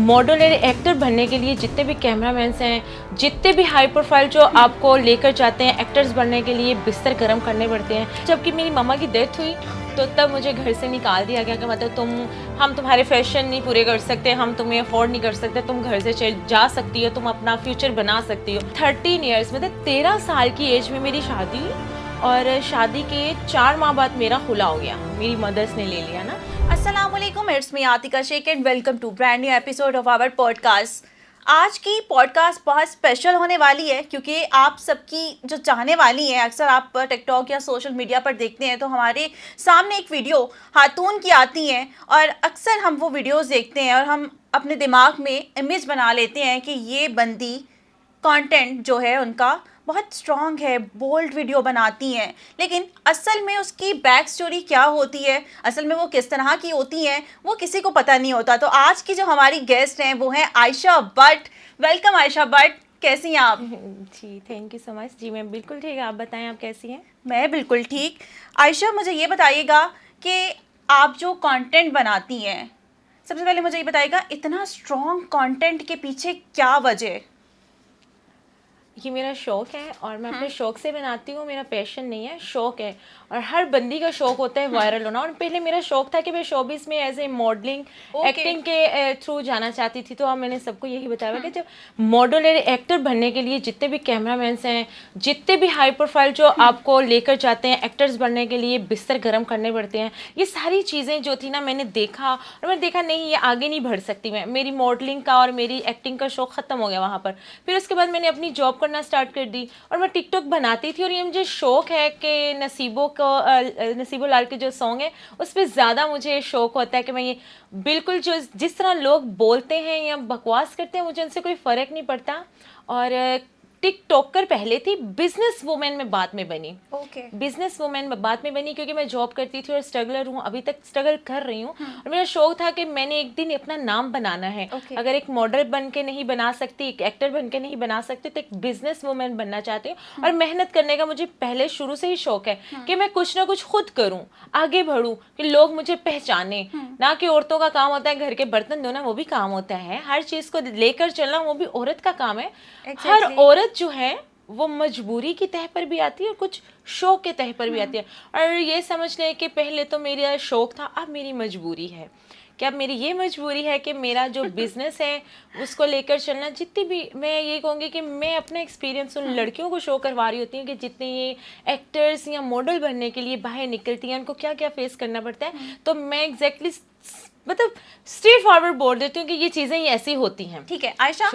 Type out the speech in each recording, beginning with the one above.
Model और actor बनने के लिए जितने भी कैमरामैन हैं, जितने भी हाई प्रोफाइल जो आपको लेकर जाते हैं एक्टर्स बनने के लिए, बिस्तर गर्म करने पड़ते हैं। जबकि मेरी मम्मा की डेथ हुई तो तब मुझे घर से निकाल दिया गया कि मतलब हम तुम्हारे फैशन नहीं पूरे कर सकते, हम तुम्हें अफोर्ड नहीं कर सकते, तुम घर से जा सकती हो, तुम अपना फ्यूचर बना सकती हो। 13 ईयर्स मतलब 13 साल की एज में मेरी शादी हुई और शादी के 4 माह बाद मेरा खुला हो गया, मेरी मदर्स ने ले लिया ना। अस्सलामुअलैकुम, it's me Atika Sheikh and welcome to brand new episode of our podcast. आज की पॉडकास्ट बहुत स्पेशल होने वाली है क्योंकि आप सबकी जो चाहने वाली हैं, अक्सर आप टिकटॉक या सोशल मीडिया पर देखते हैं तो हमारे सामने एक वीडियो खातून की आती हैं और अक्सर हम वो वीडियोस देखते हैं और हम अपने दिमाग में इमेज बना लेते हैं कि ये बंदी कंटेंट जो है उनका बहुत स्ट्रॉन्ग है, बोल्ड वीडियो बनाती हैं, लेकिन असल में उसकी बैक स्टोरी क्या होती है, असल में वो किस तरह की होती हैं, वो किसी को पता नहीं होता। तो आज की जो हमारी गेस्ट हैं वो हैं आयशा भट्ट। वेलकम आयशा भट्ट, कैसी हैं आप? जी थैंक यू सो मच। जी मैं बिल्कुल ठीक है, आप बताएं आप कैसी हैं? मैं बिल्कुल ठीक। आयशा, मुझे ये बताइएगा कि आप जो कंटेंट बनाती हैं, सबसे पहले मुझे ये बताइएगा इतना स्ट्रॉन्ग कंटेंट के पीछे क्या वजह है? ये मेरा शौक है और मैं अपने शौक से बनाती हूँ, मेरा पैशन नहीं है, शौक है। और हर बंदी का शौक होता है वायरल होना। और पहले मेरा शौक था कि मैं शोबिस में एज ए मॉडलिंग एक्टिंग के थ्रू जाना चाहती थी। तो अब मैंने सबको यही बताया कि जब मॉडल और एक्टर बनने के लिए जितने भी कैमरामैन हैं, जितने भी हाई प्रोफाइल जो आपको लेकर जाते हैं एक्टर्स बनने के लिए, बिस्तर गर्म करने पड़ते हैं, ये सारी चीज़ें जो थी ना मैंने देखा और मैंने देखा नहीं ये आगे नहीं बढ़ सकती। मैं मेरी मॉडलिंग का और मेरी एक्टिंग का शौक ख़त्म हो गया वहाँ पर। फिर उसके बाद मैंने अपनी जॉब करना स्टार्ट कर दी और मैं टिकटॉक बनाती थी। और ये मुझे शौक है कि नसीबो लाल के जो सॉन्ग है उस पर ज़्यादा मुझे शौक होता है कि मैं ये बिल्कुल जो जिस तरह लोग बोलते हैं या बकवास करते हैं मुझे उनसे कोई फ़र्क नहीं पड़ता। और टिकटॉकर पहले थी, बिजनेस वुमेन में बाद में बनी। बिजनेस वुमेन में बाद में बनी क्योंकि मैं जॉब करती थी और स्ट्रगलर हूँ, अभी तक स्ट्रगल कर रही हूँ। और मेरा शौक था कि मैंने एक दिन अपना नाम बनाना है। अगर एक मॉडल बन के नहीं बना सकती, एक एक्टर बन के नहीं बना सकती, तो एक बिजनेस वुमेन बनना चाहती हूँ। और मेहनत करने का मुझे पहले शुरू से ही शौक है कि मैं कुछ ना कुछ खुद करूँ, आगे बढ़ूँ, कि लोग मुझे पहचाने। ना कि औरतों का काम होता है घर के बर्तन धोना, वो भी काम होता है, हर चीज़ को लेकर चलना वो भी औरत का काम है। हर औरत जो है वो मजबूरी की तह पर भी आती है और कुछ शौक के तह पर भी आती है। और ये समझ लें कि पहले तो मेरा शौक था, अब मेरी मजबूरी है। कि अब मेरी ये मजबूरी है कि मेरा जो बिजनेस है उसको लेकर चलना। जितनी भी मैं ये कहूँगी कि मैं अपना एक्सपीरियंस उन लड़कियों को शो करवा रही होती हूँ कि जितने ये एक्टर्स या मॉडल बनने के लिए बाहर निकलती हैं, उनको क्या क्या फेस करना पड़ता है। तो मैं एग्जैक्टली मतलब स्ट्रेट फॉरवर्ड बोल देती हूँ कि ये चीज़ें ही ऐसी होती हैं। ठीक है आयशा,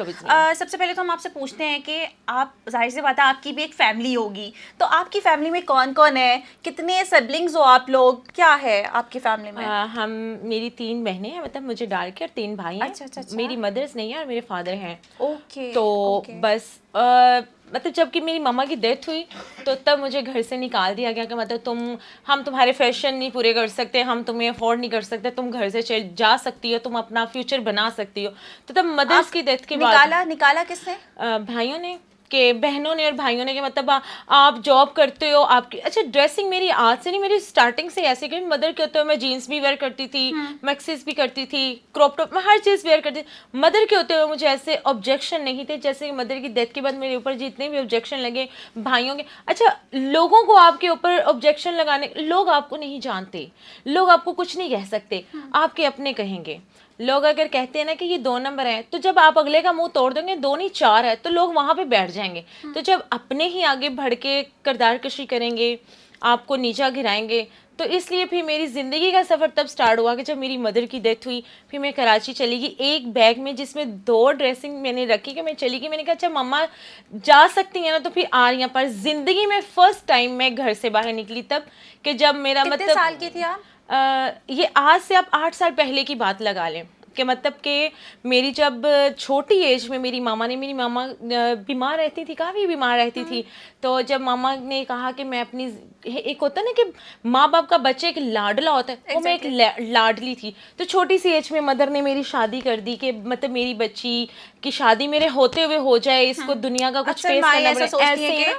सबसे पहले तो हम आपसे पूछते हैं कि आप, जाहिर सी बात है आपकी भी एक फैमिली होगी, तो आपकी फैमिली में कौन कौन है, कितने सिबलिंग्स हो आप लोग, क्या है आपकी फैमिली में? हम मेरी 3 बहनें हैं, मतलब मुझे डाल के, और 3 भाई हैं। अच्छा। मेरी मदर्स नहीं है और मेरे फादर हैं। तो बस मतलब जबकि मेरी मम्मा की डेथ हुई तो तब मुझे घर से निकाल दिया गया कि मतलब हम तुम्हारे फैशन नहीं पूरे कर सकते, हम तुम्हें अफोर्ड नहीं कर सकते, तुम घर से जा सकती हो, तुम अपना फ्यूचर बना सकती हो। तो तब मदर्स की डेथ के बाद निकाला किसने? भाइयों ने, के बहनों ने और भाइयों ने, कि मतलब आप जॉब करते हो, आपकी अच्छा ड्रेसिंग मेरी आज से नहीं, मेरी स्टार्टिंग से ऐसे कि मदर के होते हुए मैं जीन्स भी वेयर करती थी, मैक्सिस भी करती थी, क्रॉप टॉप, मैं हर चीज़ वेयर करती थी। मदर के होते हुए मुझे ऐसे ऑब्जेक्शन नहीं थे जैसे मदर की डेथ के बाद मेरे ऊपर जितने भी ऑब्जेक्शन लगे भाइयों के। अच्छा, लोगों को आपके ऊपर ऑब्जेक्शन लगाने, लोग आपको नहीं जानते, लोग आपको कुछ नहीं कह सकते, आपके अपने कहेंगे। लोग अगर कहते हैं ना कि ये 2 नंबर है, तो जब आप अगले का मुंह तोड़ देंगे 2 नहीं 4 है, तो लोग वहां पे बैठ जाएंगे। तो जब अपने ही आगे बढ़ के किरदार कशी करेंगे, आपको नीचा गिराएंगे, तो इसलिए फिर मेरी ज़िंदगी का सफ़र तब स्टार्ट हुआ कि जब मेरी मदर की डेथ हुई। फिर मैं कराची चली गई, एक बैग में जिसमें 2 ड्रेसिंग मैंने रखी कि मैं चली गई। मैंने कहा अच्छा मम्मा जा सकती हैं ना, तो फिर आ रही हैं। पर ज़िंदगी में फ़र्स्ट टाइम मैं घर से बाहर निकली तब, कि जब मेरा कितने साल की थी आप? ये आज से आप 8 साल पहले की बात लगा लें कि मतलब कि मेरी जब छोटी एज में मेरी मामा बीमार रहती थी, काफ़ी बीमार रहती थी। तो जब मामा ने कहा कि मैं अपनी, एक होता है ना कि माँ बाप का बच्चे एक लाडला होता है, वो मैं एक लाडली थी। तो छोटी सी एज में मदर ने मेरी शादी कर दी कि मतलब मेरी बच्ची की शादी मेरे होते हुए हो जाए, इसको दुनिया का कुछ फेस करना पड़े। ऐसे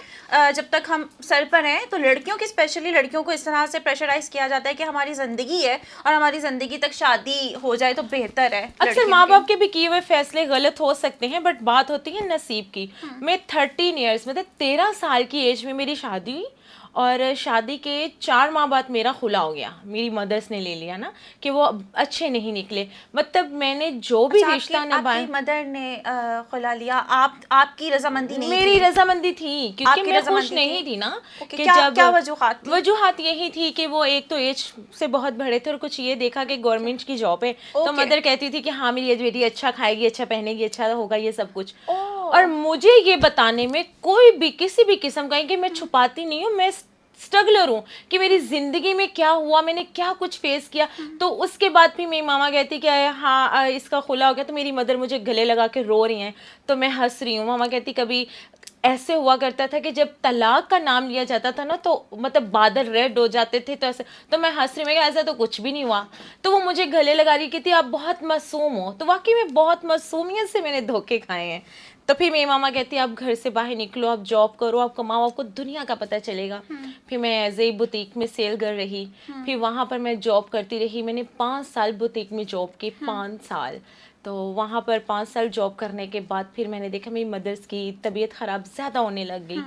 जब तक हम सर पर हैं तो लड़कियों की, स्पेशली लड़कियों को इस तरह से प्रेशराइज किया जाता है कि हमारी ज़िंदगी है और हमारी ज़िंदगी तक शादी हो जाए तो बेहतर बेहतर है अक्सर लड़कियों माँ के? बाप के भी किए हुए फैसले गलत हो सकते हैं, बट बात होती है नसीब की। मैं 13 ईयर्स मतलब 13 साल की एज में मेरी शादी हुई, और शादी के 4 माह बाद मेरा खुला हो गया। मेरी मदर्स ने ले लिया ना कि वो अच्छे नहीं निकले, मतलब मैंने जो भी अच्छा, रिश्ता निभाया, आपकी मदर ने खुला लिया, आपकी रजामंदी नहीं मेरी थी? रजामंदी थी क्योंकि आपकी मैं खुश रजामंदी नहीं थी? थी ना ओके, कि क्या जब क्या वजूहात थी? वजूहात यही थी कि वो एक तो एज से बहुत बड़े थे, और कुछ ये देखा कि गवर्नमेंट की जॉब है, तो ओके। मदर कहती थी कि हाँ मेरी बेटी अच्छा खाएगी, अच्छा पहनेगी, अच्छा होगा, ये सब कुछ। ओह। और मुझे ये बताने में कोई भी किसी भी किस्म का, कि मैं छुपाती नहीं हूँ, मैं स्ट्रगलर हूँ कि मेरी जिंदगी में क्या हुआ, मैंने क्या कुछ फेस किया। तो उसके बाद भी मेरी मामा कहती कि हाँ इसका खुला हो गया, तो मेरी मदर मुझे गले लगा के रो रही हैं, तो मैं हंस रही हूँ। मामा कहती कभी ऐसे हुआ करता था कि जब तलाक का नाम लिया जाता था ना, तो मतलब बादल रेड हो जाते थे, तो ऐसे, तो मैं हंस रही, मैं ऐसा तो कुछ भी नहीं हुआ। तो वो मुझे गले लगा रही कि थी आप बहुत मासूम हो, तो वाकई में बहुत मासूमियत से मैंने धोखे खाए हैं। तो फिर मेरी मामा कहती आप घर से बाहर निकलो, आप जॉब करो, आप कमाओ, आपको दुनिया का पता चलेगा। फिर मैं एज ए बुटीक में सेल कर रही, फिर वहाँ पर मैं जॉब करती रही। मैंने 5 साल बुटीक में जॉब की, 5 साल। तो वहाँ पर 5 साल जॉब करने के बाद फिर मैंने देखा मेरी मदर्स की तबीयत ख़राब ज़्यादा होने लग गई।